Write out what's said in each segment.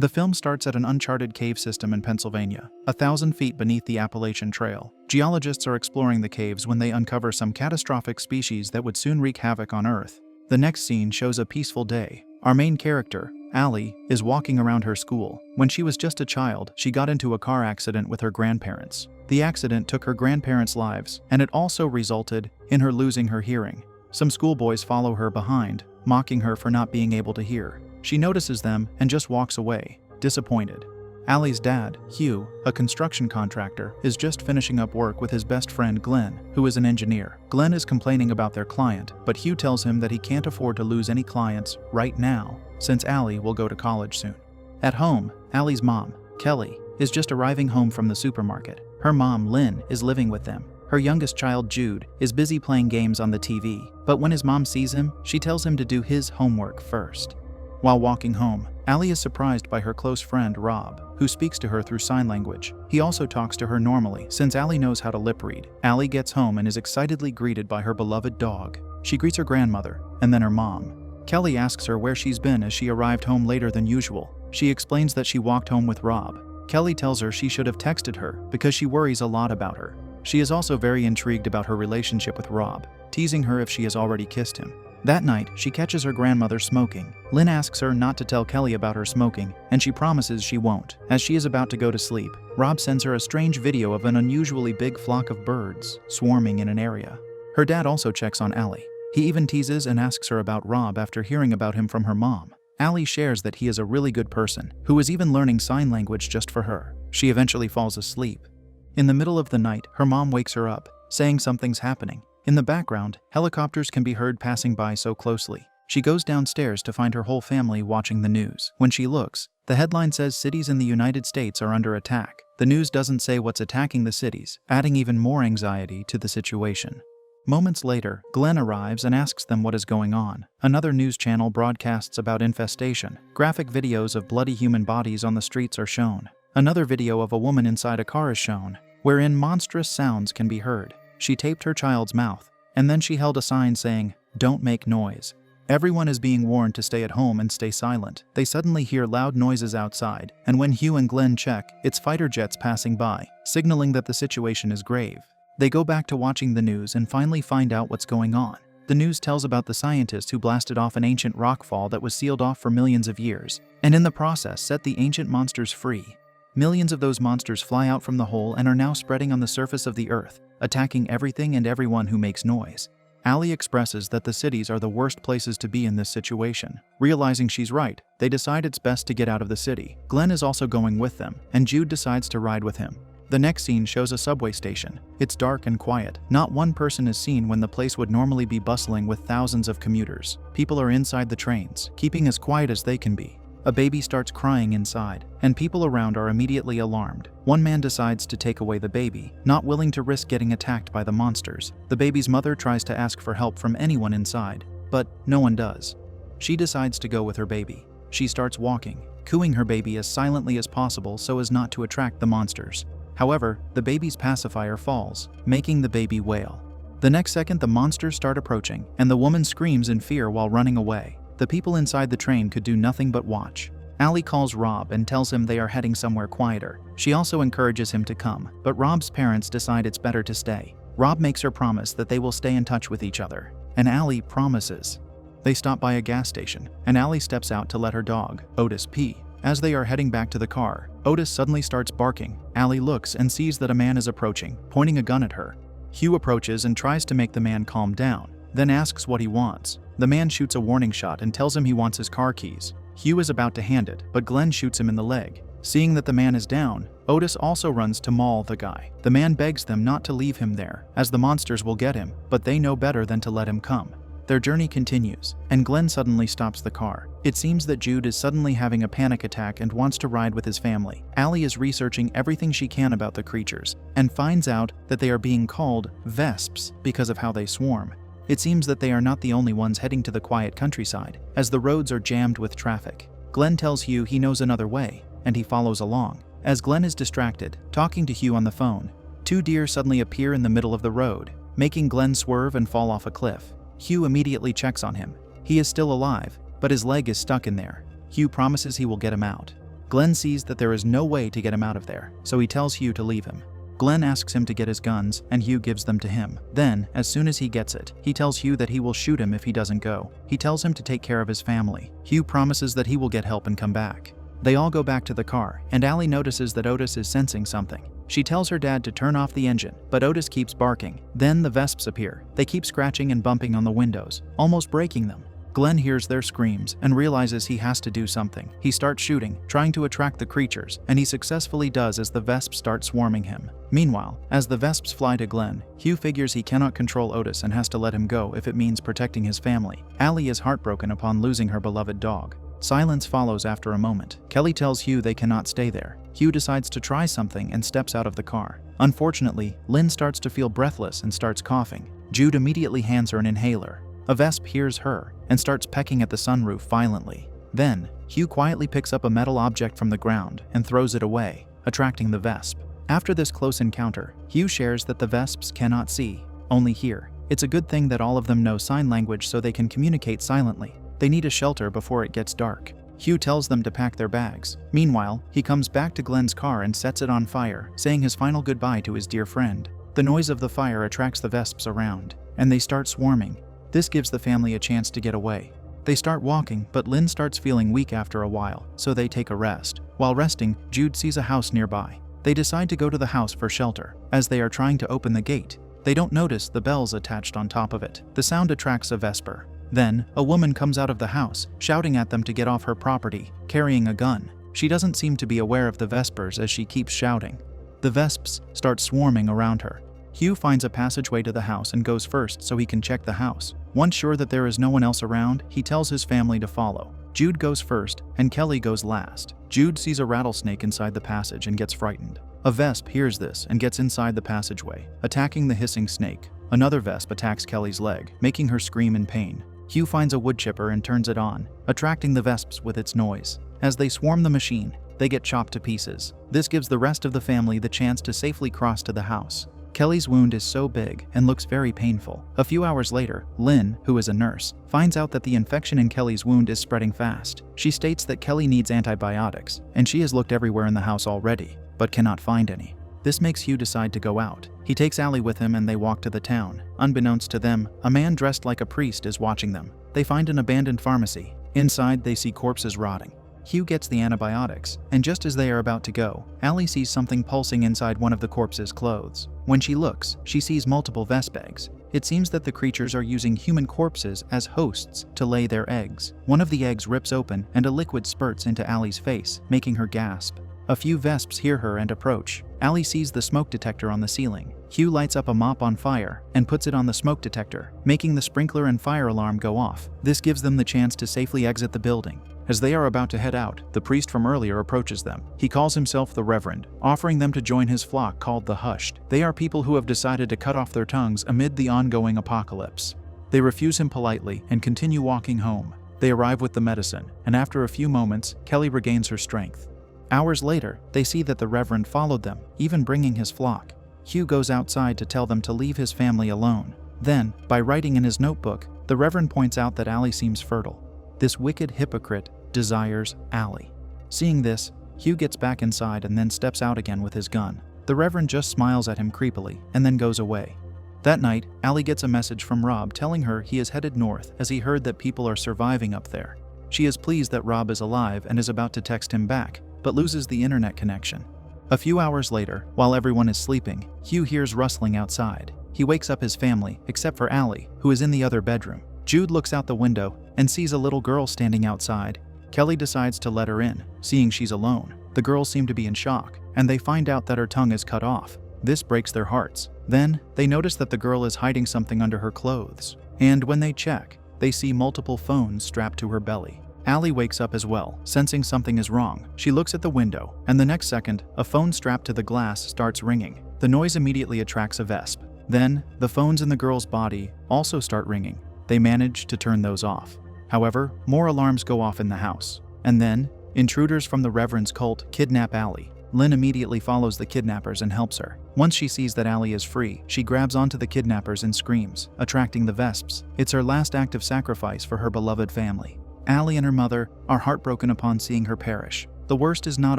The film starts at an uncharted cave system in Pennsylvania, 1,000 feet beneath the Appalachian Trail. Geologists are exploring the caves when they uncover some catastrophic species that would soon wreak havoc on Earth. The next scene shows a peaceful day. Our main character, Allie, is walking around her school. When she was just a child, she got into a car accident with her grandparents. The accident took her grandparents' lives, and it also resulted in her losing her hearing. Some schoolboys follow her behind, mocking her for not being able to hear. She notices them and just walks away, disappointed. Allie's dad, Hugh, a construction contractor, is just finishing up work with his best friend Glenn, who is an engineer. Glenn is complaining about their client, but Hugh tells him that he can't afford to lose any clients right now, since Allie will go to college soon. At home, Allie's mom, Kelly, is just arriving home from the supermarket. Her mom, Lynn, is living with them. Her youngest child, Jude, is busy playing games on the TV, but when his mom sees him, she tells him to do his homework first. While walking home, Allie is surprised by her close friend Rob, who speaks to her through sign language. He also talks to her normally, since Allie knows how to lip read. Allie gets home and is excitedly greeted by her beloved dog. She greets her grandmother, and then her mom. Kelly asks her where she's been as she arrived home later than usual. She explains that she walked home with Rob. Kelly tells her she should have texted her because she worries a lot about her. She is also very intrigued about her relationship with Rob, teasing her if she has already kissed him. That night, she catches her grandmother smoking. Lynn asks her not to tell Kelly about her smoking, and she promises she won't. As she is about to go to sleep, Rob sends her a strange video of an unusually big flock of birds swarming in an area. Her dad also checks on Allie. He even teases and asks her about Rob after hearing about him from her mom. Allie shares that he is a really good person, who is even learning sign language just for her. She eventually falls asleep. In the middle of the night, her mom wakes her up, saying something's happening. In the background, helicopters can be heard passing by so closely. She goes downstairs to find her whole family watching the news. When she looks, the headline says cities in the United States are under attack. The news doesn't say what's attacking the cities, adding even more anxiety to the situation. Moments later, Glenn arrives and asks them what is going on. Another news channel broadcasts about infestation. Graphic videos of bloody human bodies on the streets are shown. Another video of a woman inside a car is shown, wherein monstrous sounds can be heard. She taped her child's mouth, and then she held a sign saying, "Don't make noise." Everyone is being warned to stay at home and stay silent. They suddenly hear loud noises outside, and when Hugh and Glenn check, it's fighter jets passing by, signaling that the situation is grave. They go back to watching the news and finally find out what's going on. The news tells about the scientists who blasted off an ancient rockfall that was sealed off for millions of years, and in the process set the ancient monsters free. Millions of those monsters fly out from the hole and are now spreading on the surface of the earth, attacking everything and everyone who makes noise. Allie expresses that the cities are the worst places to be in this situation. Realizing she's right, they decide it's best to get out of the city. Glenn is also going with them, and Jude decides to ride with him. The next scene shows a subway station. It's dark and quiet. Not one person is seen when the place would normally be bustling with thousands of commuters. People are inside the trains, keeping as quiet as they can be. A baby starts crying inside, and people around are immediately alarmed. One man decides to take away the baby, not willing to risk getting attacked by the monsters. The baby's mother tries to ask for help from anyone inside, but no one does. She decides to go with her baby. She starts walking, cooing her baby as silently as possible so as not to attract the monsters. However, the baby's pacifier falls, making the baby wail. The next second, the monsters start approaching, and the woman screams in fear while running away. The people inside the train could do nothing but watch. Allie calls Rob and tells him they are heading somewhere quieter. She also encourages him to come, but Rob's parents decide it's better to stay. Rob makes her promise that they will stay in touch with each other, and Allie promises. They stop by a gas station, and Allie steps out to let her dog, Otis, pee. As they are heading back to the car, Otis suddenly starts barking. Allie looks and sees that a man is approaching, pointing a gun at her. Hugh approaches and tries to make the man calm down, then asks what he wants. The man shoots a warning shot and tells him he wants his car keys. Hugh is about to hand it, but Glenn shoots him in the leg. Seeing that the man is down, Otis also runs to maul the guy. The man begs them not to leave him there, as the monsters will get him, but they know better than to let him come. Their journey continues, and Glenn suddenly stops the car. It seems that Jude is suddenly having a panic attack and wants to ride with his family. Allie is researching everything she can about the creatures, and finds out that they are being called Vesps because of how they swarm. It seems that they are not the only ones heading to the quiet countryside, as the roads are jammed with traffic. Glenn tells Hugh he knows another way, and he follows along. As Glenn is distracted, talking to Hugh on the phone, two deer suddenly appear in the middle of the road, making Glenn swerve and fall off a cliff. Hugh immediately checks on him. He is still alive, but his leg is stuck in there. Hugh promises he will get him out. Glenn sees that there is no way to get him out of there, so he tells Hugh to leave him. Glenn asks him to get his guns, and Hugh gives them to him. Then, as soon as he gets it, he tells Hugh that he will shoot him if he doesn't go. He tells him to take care of his family. Hugh promises that he will get help and come back. They all go back to the car, and Allie notices that Otis is sensing something. She tells her dad to turn off the engine, but Otis keeps barking. Then the Vesps appear. They keep scratching and bumping on the windows, almost breaking them. Glenn hears their screams and realizes he has to do something. He starts shooting, trying to attract the creatures, and he successfully does as the Vesps start swarming him. Meanwhile, as the Vesps fly to Glenn, Hugh figures he cannot control Otis and has to let him go if it means protecting his family. Allie is heartbroken upon losing her beloved dog. Silence follows after a moment. Kelly tells Hugh they cannot stay there. Hugh decides to try something and steps out of the car. Unfortunately, Lynn starts to feel breathless and starts coughing. Jude immediately hands her an inhaler. A Vesp hears her and starts pecking at the sunroof violently. Then, Hugh quietly picks up a metal object from the ground and throws it away, attracting the Vesp. After this close encounter, Hugh shares that the Vesps cannot see, only hear. It's a good thing that all of them know sign language so they can communicate silently. They need a shelter before it gets dark. Hugh tells them to pack their bags. Meanwhile, he comes back to Glenn's car and sets it on fire, saying his final goodbye to his dear friend. The noise of the fire attracts the Vesps around, and they start swarming. This gives the family a chance to get away. They start walking, but Lynn starts feeling weak after a while, so they take a rest. While resting, Jude sees a house nearby. They decide to go to the house for shelter. As they are trying to open the gate, they don't notice the bells attached on top of it. The sound attracts a Vesper. Then, a woman comes out of the house, shouting at them to get off her property, carrying a gun. She doesn't seem to be aware of the Vespers as she keeps shouting. The Vesps start swarming around her. Hugh finds a passageway to the house and goes first so he can check the house. Once sure that there is no one else around, he tells his family to follow. Jude goes first, and Kelly goes last. Jude sees a rattlesnake inside the passage and gets frightened. A Vesp hears this and gets inside the passageway, attacking the hissing snake. Another Vesp attacks Kelly's leg, making her scream in pain. Hugh finds a wood chipper and turns it on, attracting the Vesps with its noise. As they swarm the machine, they get chopped to pieces. This gives the rest of the family the chance to safely cross to the house. Kelly's wound is so big and looks very painful. A few hours later, Lynn, who is a nurse, finds out that the infection in Kelly's wound is spreading fast. She states that Kelly needs antibiotics, and she has looked everywhere in the house already, but cannot find any. This makes Hugh decide to go out. He takes Allie with him and they walk to the town. Unbeknownst to them, a man dressed like a priest is watching them. They find an abandoned pharmacy. Inside, they see corpses rotting. Hugh gets the antibiotics, and just as they are about to go, Allie sees something pulsing inside one of the corpse's clothes. When she looks, she sees multiple Vesp eggs. It seems that the creatures are using human corpses as hosts to lay their eggs. One of the eggs rips open and a liquid spurts into Allie's face, making her gasp. A few Vesps hear her and approach. Allie sees the smoke detector on the ceiling. Hugh lights up a mop on fire and puts it on the smoke detector, making the sprinkler and fire alarm go off. This gives them the chance to safely exit the building. As they are about to head out, the priest from earlier approaches them. He calls himself the Reverend, offering them to join his flock called the Hushed. They are people who have decided to cut off their tongues amid the ongoing apocalypse. They refuse him politely and continue walking home. They arrive with the medicine, and after a few moments, Kelly regains her strength. Hours later, they see that the Reverend followed them, even bringing his flock. Hugh goes outside to tell them to leave his family alone. Then, by writing in his notebook, the Reverend points out that Allie seems fertile. This wicked hypocrite desires Allie. Seeing this, Hugh gets back inside and then steps out again with his gun. The Reverend just smiles at him creepily and then goes away. That night, Allie gets a message from Rob telling her he is headed north as he heard that people are surviving up there. She is pleased that Rob is alive and is about to text him back, but loses the internet connection. A few hours later, while everyone is sleeping, Hugh hears rustling outside. He wakes up his family, except for Allie, who is in the other bedroom. Jude looks out the window and sees a little girl standing outside. Kelly decides to let her in, seeing she's alone. The girls seem to be in shock, and they find out that her tongue is cut off. This breaks their hearts. Then, they notice that the girl is hiding something under her clothes. And when they check, they see multiple phones strapped to her belly. Allie wakes up as well, sensing something is wrong. She looks at the window, and the next second, a phone strapped to the glass starts ringing. The noise immediately attracts a Vesp. Then, the phones in the girl's body also start ringing. They manage to turn those off. However, more alarms go off in the house. And then, intruders from the Reverend's cult kidnap Allie. Lynn immediately follows the kidnappers and helps her. Once she sees that Allie is free, she grabs onto the kidnappers and screams, attracting the Vesps. It's her last act of sacrifice for her beloved family. Allie and her mother are heartbroken upon seeing her perish. The worst is not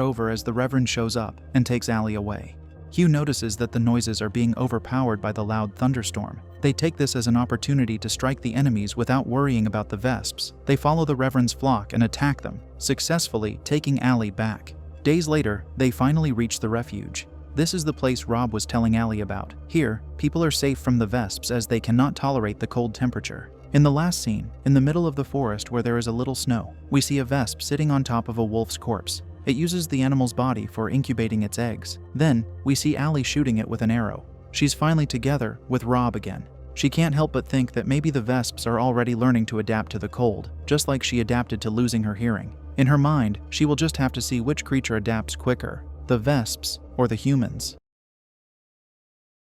over as the Reverend shows up and takes Allie away. Hugh notices that the noises are being overpowered by the loud thunderstorm. They take this as an opportunity to strike the enemies without worrying about the Vesps. They follow the Reverend's flock and attack them, successfully taking Allie back. Days later, they finally reach the refuge. This is the place Rob was telling Allie about. Here, people are safe from the Vesps as they cannot tolerate the cold temperature. In the last scene, in the middle of the forest where there is a little snow, we see a Vesp sitting on top of a wolf's corpse. It uses the animal's body for incubating its eggs. Then, we see Allie shooting it with an arrow. She's finally together with Rob again. She can't help but think that maybe the Vesps are already learning to adapt to the cold, just like she adapted to losing her hearing. In her mind, she will just have to see which creature adapts quicker, the Vesps or the humans.